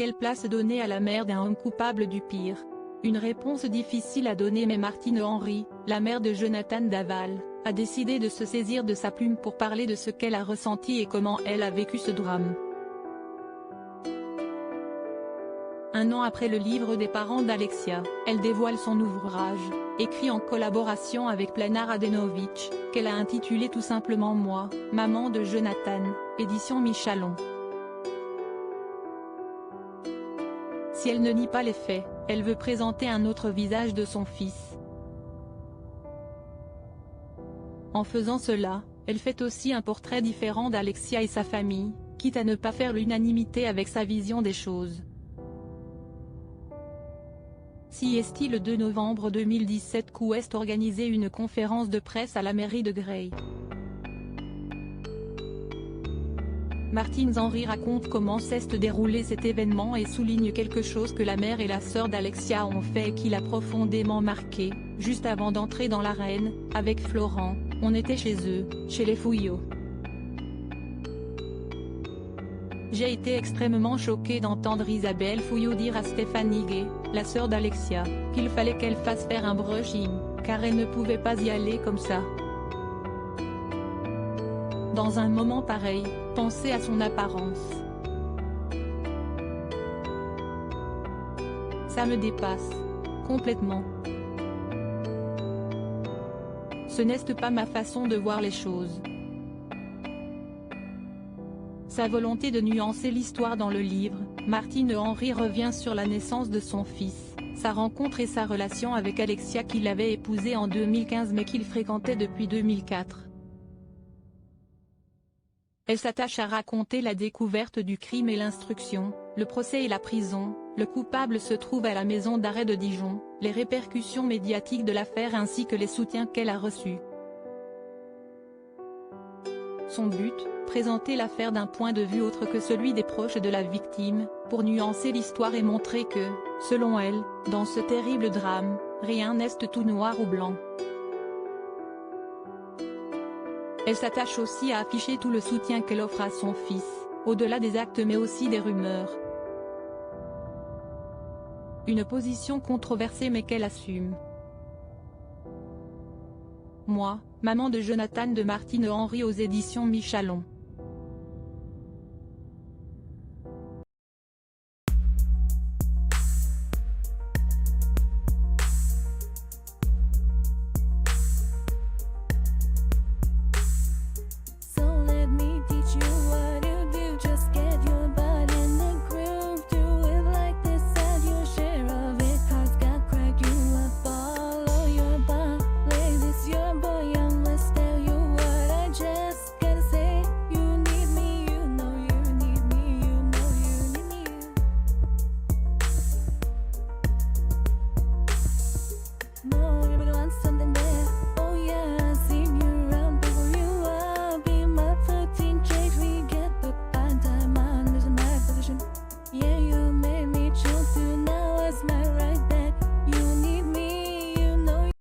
quelle place donner à la mère d'un homme coupable du pire? Une réponse difficile à donner, mais Martine Henry, la mère de Jonathan Daval, a décidé de se saisir de sa plume pour parler de ce qu'elle a ressenti et comment elle a vécu ce drame. Un an après le livre des parents d'Alexia, elle dévoile son ouvrage, écrit en collaboration avec Planar Adenovich, qu'elle a intitulé tout simplement Moi, maman de Jonathan, édition Michalon. Si elle ne nie pas les faits, elle veut présenter un autre visage de son fils. En faisant cela, elle fait aussi un portrait différent d'Alexia et sa famille, quitte à ne pas faire l'unanimité avec sa vision des choses. CST le 2 novembre 2017, Quest organisait une conférence de presse à la mairie de Gray. Martine Henry raconte comment s'est déroulé cet événement et souligne quelque chose que la mère et la sœur d'Alexia ont fait et qui l'a profondément marqué. Juste avant d'entrer dans l'arène, avec Florent, on était chez eux, chez les Fouillot. J'ai été extrêmement choquée d'entendre Isabelle Fouillot dire à Stéphanie Gay, la sœur d'Alexia, qu'il fallait qu'elle fasse faire un brushing, car elle ne pouvait pas y aller comme ça. Dans un moment pareil, pensez à son apparence. Ça me dépasse. Complètement. Ce n'est pas ma façon de voir les choses. Sa volonté de nuancer l'histoire dans le livre, Martine Henry revient sur la naissance de son fils, sa rencontre et sa relation avec Alexia qu'il avait épousée en 2015 mais qu'il fréquentait depuis 2004. Elle s'attache à raconter la découverte du crime et l'instruction, le procès et la prison, le coupable se trouve à la maison d'arrêt de Dijon, les répercussions médiatiques de l'affaire ainsi que les soutiens qu'elle a reçus. Son but, présenter l'affaire d'un point de vue autre que celui des proches de la victime, pour nuancer l'histoire et montrer que, selon elle, dans ce terrible drame, rien n'est tout noir ou blanc. Elle s'attache aussi à afficher tout le soutien qu'elle offre à son fils, au-delà des actes mais aussi des rumeurs. Une position controversée mais qu'elle assume. Moi, maman de Jonathan de Martine Henry aux éditions Michalon.